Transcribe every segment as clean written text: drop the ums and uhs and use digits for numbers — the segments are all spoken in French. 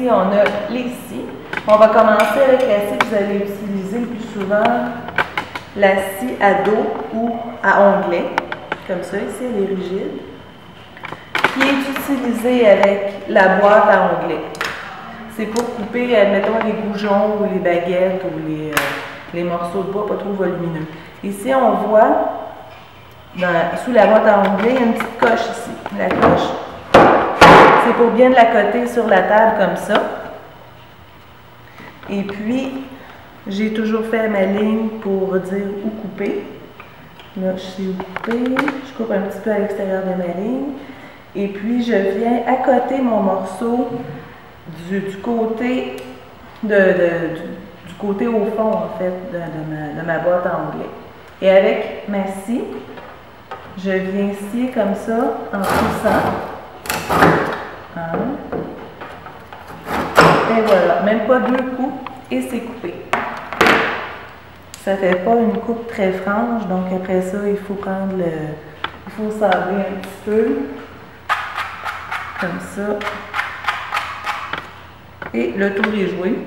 ici, on a les scies. On va commencer avec la scie que vous allez utiliser le plus souvent, la scie à dos ou à onglet. Comme ça, ici, elle est rigide. Qui est utilisée avec la boîte à onglet. C'est pour couper, admettons, les goujons ou les baguettes ou les morceaux de bois pas trop volumineux. Ici, on voit, sous la boîte à onglet, il y a une petite coche ici. La coche, c'est pour bien de la coter sur la table comme ça. Et puis, j'ai toujours fait ma ligne pour dire où couper. Là, je sais où couper. Je coupe un petit peu à l'extérieur de ma ligne. Et puis, je viens accoter mon morceau du côté du côté au fond, en fait, de ma boîte à onglet. Et avec ma scie, je viens scier comme ça, en poussant. Et voilà, même pas 2 coups, et c'est coupé. Ça fait pas une coupe très franche, donc après ça, il faut prendre il faut sabrer un petit peu. Comme ça. Et le tour est joué.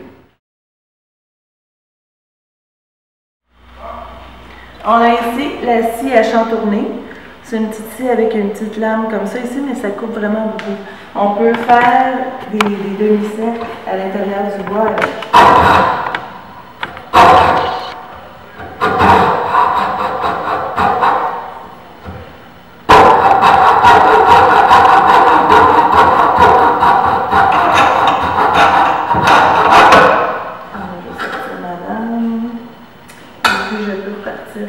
On a ici la scie à chantourner. C'est une petite scie avec une petite lame comme ça ici, mais ça coupe vraiment beaucoup. On peut faire des demi-cercles à l'intérieur du bois avec.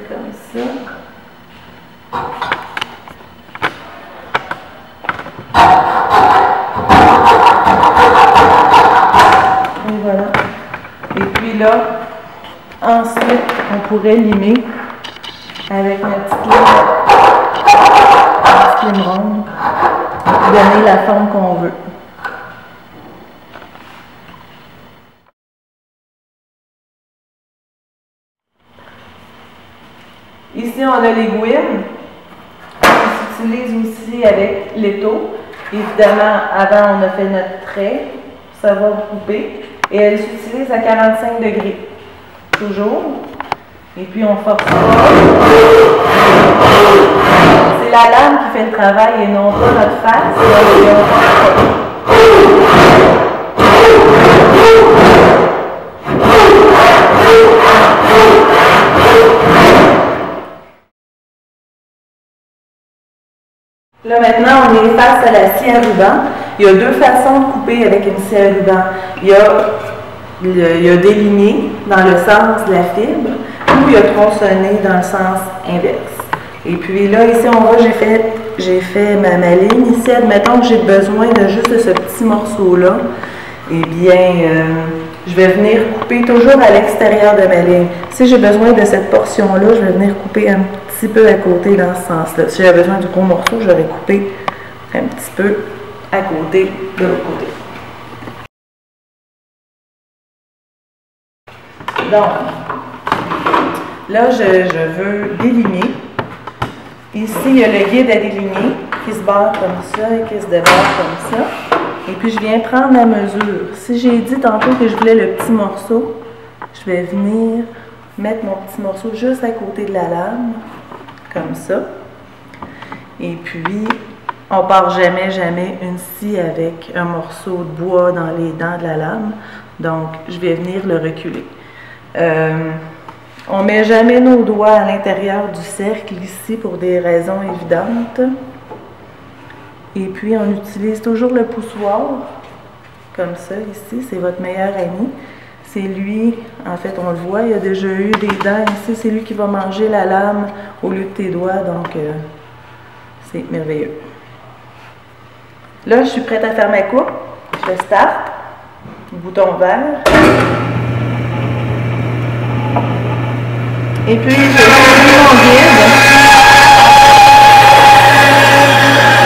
Comme ça. Et voilà. Et puis là, ensuite, on pourrait limer avec ma petite lime ronde pour donner la forme qu'on veut. Ici, on a les gouines qui s'utilisent aussi avec l'étau. Évidemment, avant, on a fait notre trait pour savoir couper. Et elle s'utilise à 45 degrés. Toujours. Et puis, on force pas. C'est la lame qui fait le travail et non pas notre face. Et on force pas. Là maintenant, on est face à la scie à ruban. Il y a 2 façons de couper avec une scie à ruban. Il y a déligné dans le sens de la fibre ou il y a tronçonné dans le sens inverse. Et puis là, ici, on voit, j'ai fait ma ligne. Ici, admettons que j'ai besoin de juste de ce petit morceau-là. Eh bien, je vais venir couper toujours à l'extérieur de ma ligne. Si j'ai besoin de cette portion-là, je vais venir couper un petit peu à côté dans ce sens-là. Si j'avais besoin du gros morceau, j'aurais coupé un petit peu à côté de l'autre côté. Donc, là, je veux déligner. Ici, il y a le guide à déligner qui se barre comme ça et qui se débarre comme ça. Et puis, je viens prendre la mesure. Si j'ai dit tantôt que je voulais le petit morceau, je vais venir mettre mon petit morceau juste à côté de la lame, comme ça. Et puis, on ne part jamais une scie avec un morceau de bois dans les dents de la lame. Donc, je vais venir le reculer. On ne met jamais nos doigts à l'intérieur du cercle ici pour des raisons évidentes. Et puis, on utilise toujours le poussoir, comme ça, ici. C'est votre meilleur ami. C'est lui, en fait, on le voit, il a déjà eu des dents ici. C'est lui qui va manger la lame au lieu de tes doigts, donc c'est merveilleux. Là, je suis prête à faire ma coupe. Je fais start, bouton vert. Et puis, je vais mon guide.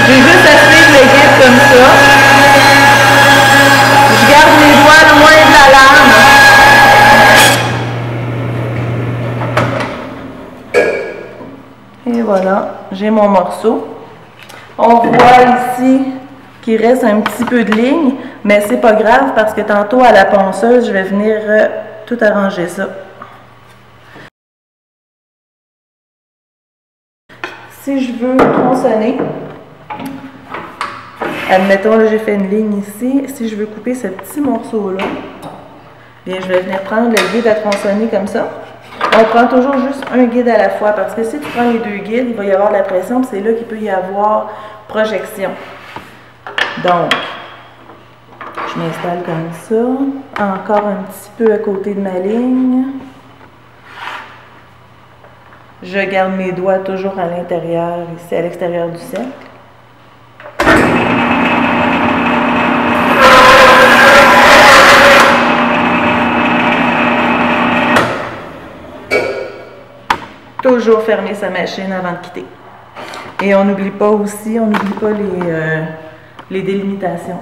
J'ai juste à suivre le guide comme ça. Je garde mes doigts loin de la lame. Et voilà, j'ai mon morceau. On voit ici qu'il reste un petit peu de ligne, mais c'est pas grave parce que tantôt à la ponceuse, je vais venir tout arranger ça. Si je veux tronçonner, admettons, là j'ai fait une ligne ici, si je veux couper ce petit morceau-là, bien je vais venir prendre le guide à tronçonner comme ça. On prend toujours juste un guide à la fois parce que si tu prends les deux guides, il va y avoir de la pression, c'est là qu'il peut y avoir projection. Donc, je m'installe comme ça, encore un petit peu à côté de ma ligne. Je garde mes doigts toujours à l'intérieur, ici à l'extérieur du cercle. Toujours fermer sa machine avant de quitter. Et on n'oublie pas aussi, on n'oublie pas les délimitations.